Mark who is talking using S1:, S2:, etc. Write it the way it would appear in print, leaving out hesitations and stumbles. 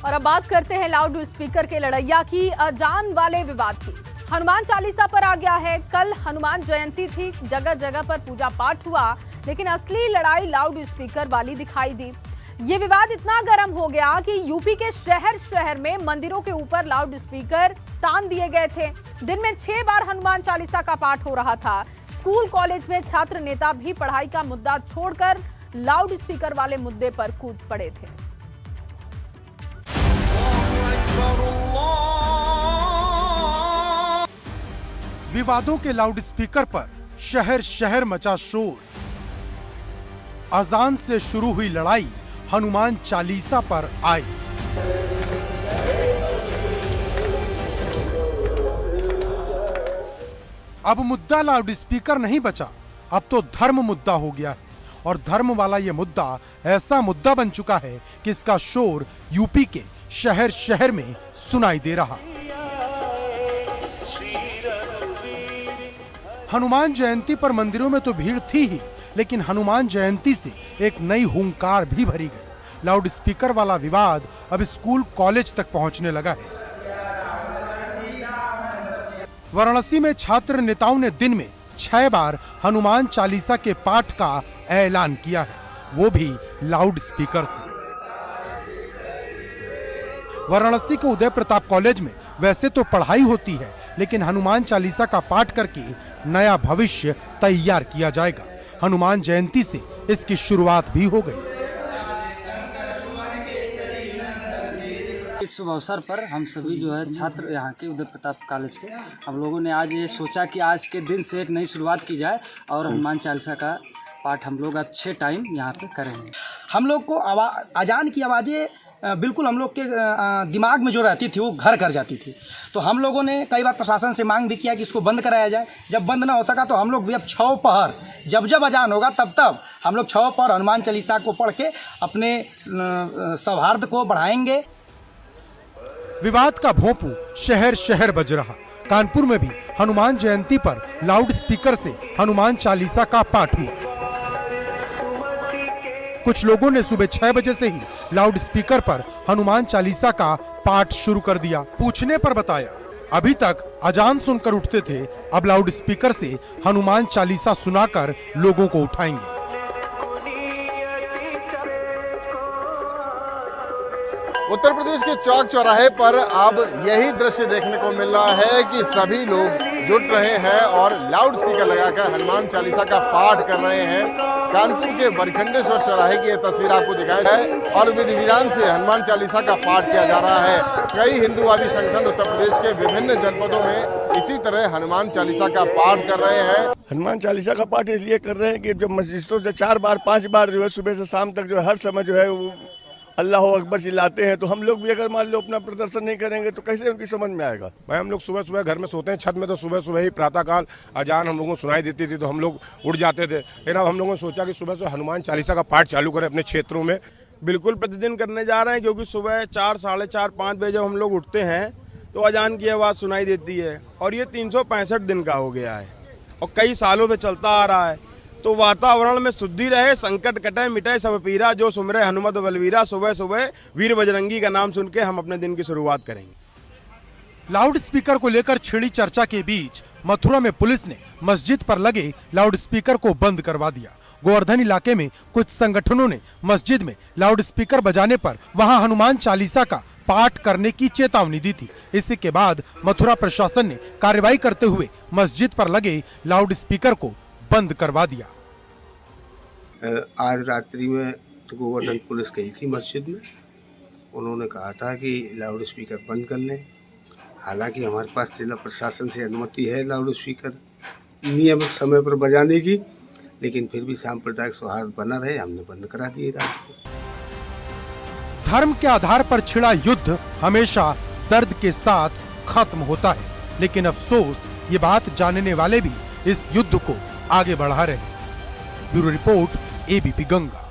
S1: और अब बात करते हैं लाउड स्पीकर के लड़ैया की, जान वाले विवाद की। हनुमान चालीसा पर आ गया है। कल हनुमान जयंती थी, जगह जगह पर पूजा पाठ हुआ, लेकिन असली लड़ाई लाउड स्पीकर वाली दिखाई दी। ये विवाद इतना गर्म हो गया कि यूपी के शहर शहर में मंदिरों के ऊपर लाउड स्पीकर तान दिए गए थे। दिन में 6 बार हनुमान चालीसा का पाठ हो रहा था। स्कूल कॉलेज में छात्र नेता भी पढ़ाई का मुद्दा छोड़कर लाउड स्पीकर वाले मुद्दे पर कूद पड़े थे।
S2: विवादों के लाउड स्पीकर पर शहर शहर मचा शोर। अजान से शुरू हुई लड़ाई हनुमान चालीसा पर आई। अब मुद्दा लाउड स्पीकर नहीं बचा, अब तो धर्म मुद्दा हो गया है। और धर्म वाला यह मुद्दा ऐसा मुद्दा बन चुका है कि इसका शोर यूपी के शहर शहर में सुनाई दे रहा। हनुमान जयंती पर मंदिरों में तो भीड़ थी ही, लेकिन हनुमान जयंती से एक नई हुंकार भी भरी गई। लाउड स्पीकर वाला विवाद अब स्कूल कॉलेज तक पहुंचने लगा है। वाराणसी में छात्र नेताओं ने दिन में 6 बार हनुमान चालीसा के पाठ का ऐलान किया है, वो भी लाउड स्पीकर से। वाराणसी के उदय प्रताप कॉलेज में वैसे तो पढ़ाई होती है, लेकिन हनुमान चालीसा का पाठ करके नया भविष्य तैयार किया जाएगा। हनुमान जयंती से इसकी शुरुआत भी हो गई।
S3: इस शुभ अवसर पर हम सभी जो है छात्र यहाँ के उदय प्रताप कॉलेज के, हम लोगों ने आज ये सोचा कि आज के दिन से एक नई शुरुआत की जाए और हनुमान चालीसा का पाठ हम लोग अच्छे टाइम यहाँ पे करेंगे।
S4: हम लोग को अजान की आवाज़ें बिल्कुल हम लोग के दिमाग में जो रहती थी वो घर कर जाती थी। तो हम लोगों ने कई बार प्रशासन से मांग भी किया कि इसको बंद कराया जाए। जब बंद ना हो सका तो हम लोग भी अब 6 पहर जब जब अजान होगा तब हम लोग 6 पहर हनुमान चालीसा को पढ़ के अपने सौहार्द को बढ़ाएंगे।
S2: विवाद का भोंपू शहर शहर बज रहा। कानपुर में भी हनुमान जयंती पर लाउड स्पीकर से हनुमान चालीसा का पाठ हुआ। कुछ लोगों ने सुबह 6 बजे से ही लाउड स्पीकर पर हनुमान चालीसा का पाठ शुरू कर दिया। पूछने पर बताया, अभी तक अजान सुनकर उठते थे, अब लाउड स्पीकर से हनुमान चालीसा सुनाकर लोगों को उठाएंगे।
S5: उत्तर प्रदेश के चौक चौराहे पर अब यही दृश्य देखने को मिल रहा है कि सभी लोग जुट रहे हैं और लाउड स्पीकर लगाकर हनुमान चालीसा का पाठ कर रहे हैं। कानपुर के वरखंडेश्वर चौराहे की यह तस्वीर आपको दिखाई है और विधि विधान से हनुमान चालीसा का पाठ किया जा रहा है। कई हिंदूवादी संगठन उत्तर प्रदेश के विभिन्न जनपदों में इसी तरह हनुमान चालीसा का पाठ कर रहे हैं।
S6: हनुमान चालीसा का पाठ इसलिए कर रहे हैं कि जब मस्जिदों से 4 बार 5 बार जो है सुबह से शाम तक जो है हर समय जो है वो अल्लाह अकबर चिल्लाते हैं, तो हम लोग भी अगर मान लो अपना प्रदर्शन नहीं करेंगे तो कैसे उनकी समझ में आएगा।
S7: भाई हम लोग सुबह सुबह घर में सोते हैं छत में, तो सुबह सुबह ही प्रातःकाल अजान हम लोगों को सुनाई देती थी तो हम लोग उठ जाते थे। लेकिन अब हम लोगों ने सोचा कि सुबह से हनुमान चालीसा का पाठ चालू करें अपने क्षेत्रों में।
S8: बिल्कुल प्रतिदिन करने जा रहे हैं, क्योंकि सुबह 4, साढ़े 4, 5 बजे जब हम लोग उठते हैं तो अजान की आवाज़ सुनाई देती है और ये 365 दिन का हो गया है और कई सालों से चलता आ रहा है। तो वातावरण में शुद्धि रहे, संकट कटे, मिटे सब पीरा, जो सुमरे हनुमत बलवीरा, सुबह सुबह वीर बजरंगी का नाम सुन के हम अपने दिन की शुरुआत करेंगे।
S2: लाउड स्पीकर को लेकर छिड़ी चर्चा के बीच मथुरा में पुलिस ने मस्जिद पर लगे लाउड स्पीकर को बंद करवा दिया। गोवर्धन इलाके में कुछ संगठनों ने मस्जिद में लाउड स्पीकर बजाने पर वहां हनुमान चालीसा का पाठ करने की चेतावनी दी थी। इसी के बाद मथुरा प्रशासन ने कार्रवाई करते हुए मस्जिद पर लगे लाउड स्पीकर को बंद करवा दिया।
S9: आज रात्रि में तो गोवर्धन पुलिस गई थी मस्जिद में, उन्होंने कहा था कि लाउड स्पीकर बंद कर लें। हालांकि हमारे पास जिला प्रशासन से अनुमति है लाउड स्पीकर नियमित समय पर बजाने की, लेकिन फिर भी सांप्रदायिक सौहार्द बना रहे, हमने बंद करा दिए रात को।
S2: धर्म के आधार पर छिड़ा युद्ध हमेशा दर्द के साथ खत्म होता है, लेकिन अफसोस ये बात जानने वाले भी इस युद्ध को आगे बढ़ा रहे हैं। Bureau report, ABP Ganga.